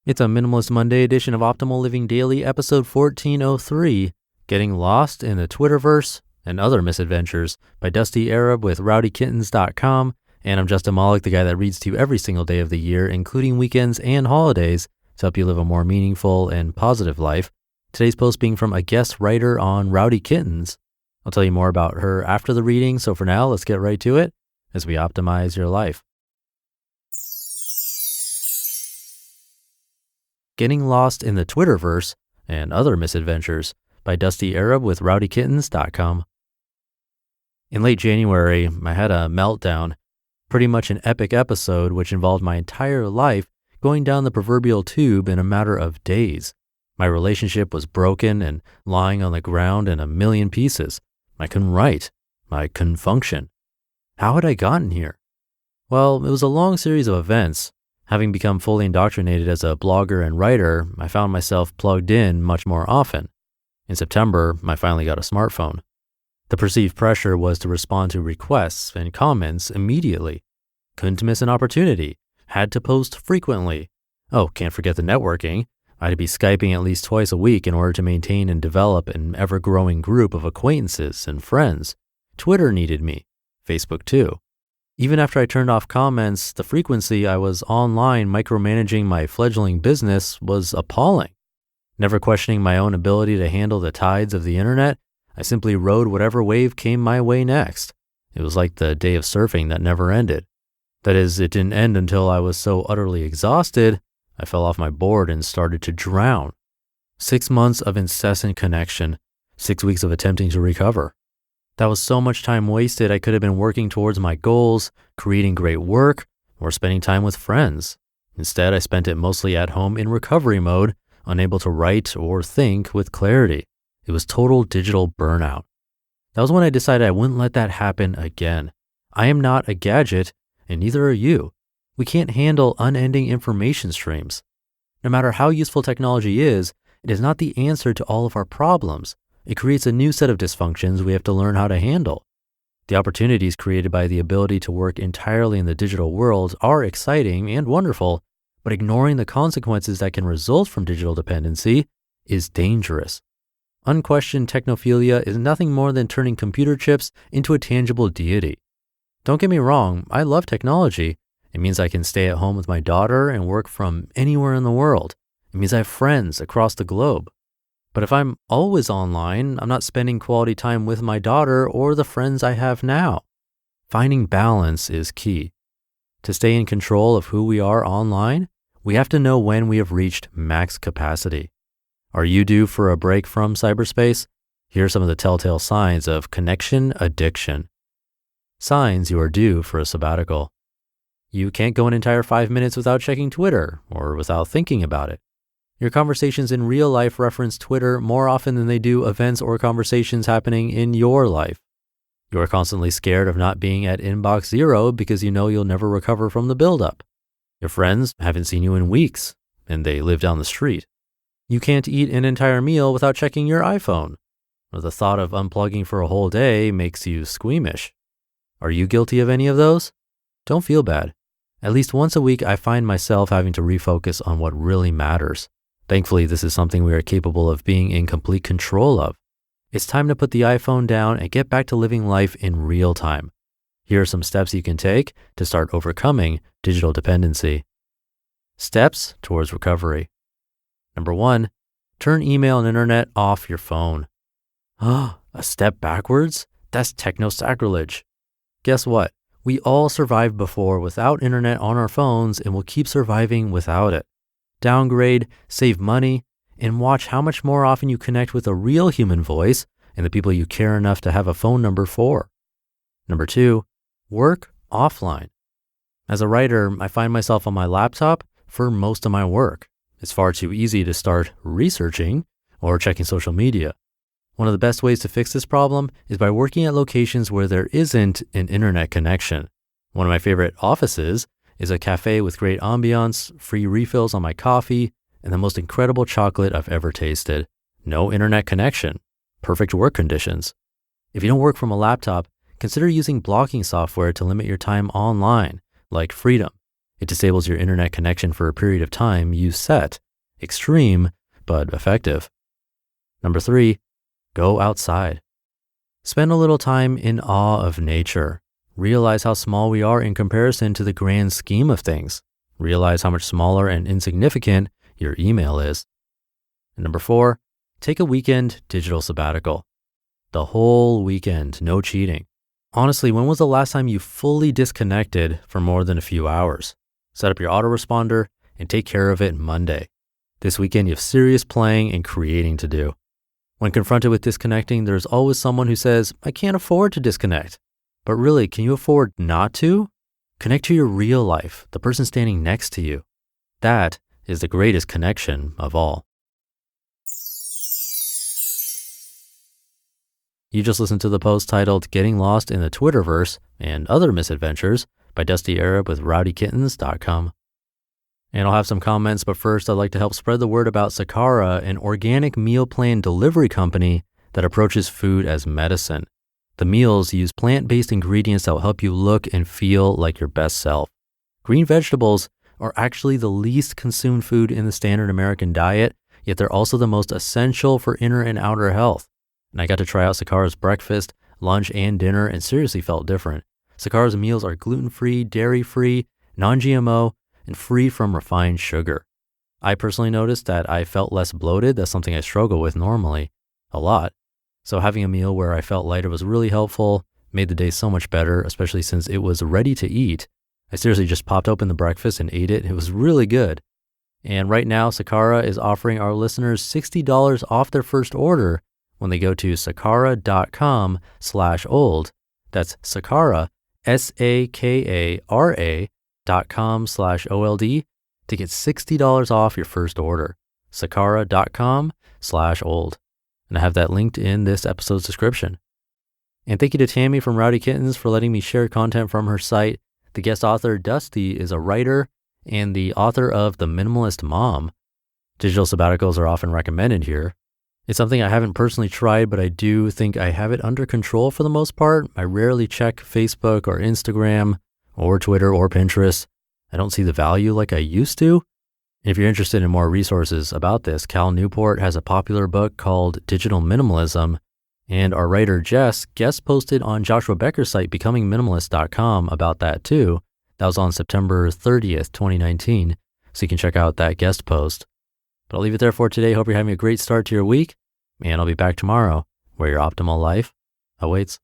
It's a Minimalist Monday edition of Optimal Living Daily, episode 1403, Getting Lost in the Twitterverse and Other Misadventures by Dusti with RowdyKittens.com. And I'm Justin Malik, the guy that reads to you every single day of the year, including weekends and holidays, to help you live a more meaningful and positive life. Today's post being from a guest writer on Rowdy Kittens. I'll tell you more about her after the reading, so for now, let's get right to it as we optimize your life. Getting Lost in the Twitterverse and Other Misadventures by Dusti with RowdyKittens.com. In late January, I had a meltdown, pretty much an epic episode which involved my entire life going down the proverbial tube in a matter of days. My relationship was broken and lying on the ground in a million pieces. I couldn't write. I couldn't function. How had I gotten here? Well, it was a long series of events. Having become fully indoctrinated as a blogger and writer, I found myself plugged in much more often. In September, I finally got a smartphone. The perceived pressure was to respond to requests and comments immediately. Couldn't miss an opportunity. Had to post frequently. Oh, can't forget the networking. I had to be Skyping at least twice a week in order to maintain and develop an ever-growing group of acquaintances and friends. Twitter needed me. Facebook too. Even after I turned off comments, the frequency I was online micromanaging my fledgling business was appalling. Never questioning my own ability to handle the tides of the internet, I simply rode whatever wave came my way next. It was like the day of surfing that never ended. That is, it didn't end until I was so utterly exhausted, I fell off my board and started to drown. 6 months of incessant connection, 6 weeks of attempting to recover. That was so much time wasted. I could have been working towards my goals, creating great work, or spending time with friends. Instead, I spent it mostly at home in recovery mode, unable to write or think with clarity. It was total digital burnout. That was when I decided I wouldn't let that happen again. I am not a gadget, and neither are you. We can't handle unending information streams. No matter how useful technology is, it is not the answer to all of our problems. It creates a new set of dysfunctions we have to learn how to handle. The opportunities created by the ability to work entirely in the digital world are exciting and wonderful, but ignoring the consequences that can result from digital dependency is dangerous. Unquestioned technophilia is nothing more than turning computer chips into a tangible deity. Don't get me wrong, I love technology. It means I can stay at home with my daughter and work from anywhere in the world. It means I have friends across the globe. But if I'm always online, I'm not spending quality time with my daughter or the friends I have now. Finding balance is key. To stay in control of who we are online, we have to know when we have reached max capacity. Are you due for a break from cyberspace? Here are some of the telltale signs of connection addiction. Signs you are due for a sabbatical. You can't go an entire 5 minutes without checking Twitter or without thinking about it. Your conversations in real life reference Twitter more often than they do events or conversations happening in your life. You are constantly scared of not being at inbox zero because you know you'll never recover from the buildup. Your friends haven't seen you in weeks, and they live down the street. You can't eat an entire meal without checking your iPhone, or the thought of unplugging for a whole day makes you squeamish. Are you guilty of any of those? Don't feel bad. At least once a week, I find myself having to refocus on what really matters. Thankfully, this is something we are capable of being in complete control of. It's time to put the iPhone down and get back to living life in real time. Here are some steps you can take to start overcoming digital dependency. Steps towards recovery. Number 1, turn email and internet off your phone. A step backwards? That's techno-sacrilege. Guess what? We all survived before without internet on our phones and will keep surviving without it. Downgrade, save money, and watch how much more often you connect with a real human voice and the people you care enough to have a phone number for. Number 2, work offline. As a writer, I find myself on my laptop for most of my work. It's far too easy to start researching or checking social media. One of the best ways to fix this problem is by working at locations where there isn't an internet connection. One of my favorite offices is a cafe with great ambiance, free refills on my coffee, and the most incredible chocolate I've ever tasted. No internet connection. Perfect work conditions. If you don't work from a laptop, consider using blocking software to limit your time online, like Freedom. It disables your internet connection for a period of time you set. Extreme, but effective. Number 3, go outside. Spend a little time in awe of nature. Realize how small we are in comparison to the grand scheme of things. Realize how much smaller and insignificant your email is. And number 4, take a weekend digital sabbatical. The whole weekend, no cheating. Honestly, when was the last time you fully disconnected for more than a few hours? Set up your autoresponder and take care of it Monday. This weekend, you have serious playing and creating to do. When confronted with disconnecting, there's always someone who says, I can't afford to disconnect. But really, can you afford not to? Connect to your real life, the person standing next to you. That is the greatest connection of all. You just listened to the post titled Getting Lost in the Twitterverse and Other Misadventures by Dusti Arab with RowdyKittens.com. And I'll have some comments, but first I'd like to help spread the word about Sakara, an organic meal plan delivery company that approaches food as medicine. The meals use plant-based ingredients that will help you look and feel like your best self. Green vegetables are actually the least consumed food in the standard American diet, yet they're also the most essential for inner and outer health. And I got to try out Sakara's breakfast, lunch, and dinner and seriously felt different. Sakara's meals are gluten-free, dairy-free, non-GMO, and free from refined sugar. I personally noticed that I felt less bloated. That's something I struggle with normally a lot. So having a meal where I felt lighter was really helpful, made the day so much better, especially since it was ready to eat. I seriously just popped open the breakfast and ate it. It was really good. And right now, Sakara is offering our listeners $60 off their first order when they go to sakara.com/old. That's Sakara, SAKARA.com/OLD to get $60 off your first order. Sakara.com/old. And I have that linked in this episode's description. And thank you to Tammy from Rowdy Kittens for letting me share content from her site. The guest author, Dusti, is a writer and the author of The Minimalist Mom. Digital sabbaticals are often recommended here. It's something I haven't personally tried, but I do think I have it under control for the most part. I rarely check Facebook or Instagram or Twitter or Pinterest. I don't see the value like I used to. And if you're interested in more resources about this, Cal Newport has a popular book called Digital Minimalism, and our writer Jess guest posted on Joshua Becker's site, becomingminimalist.com, about that too. That was on September 30th, 2019, so you can check out that guest post. But I'll leave it there for today. Hope you're having a great start to your week, and I'll be back tomorrow where your optimal life awaits.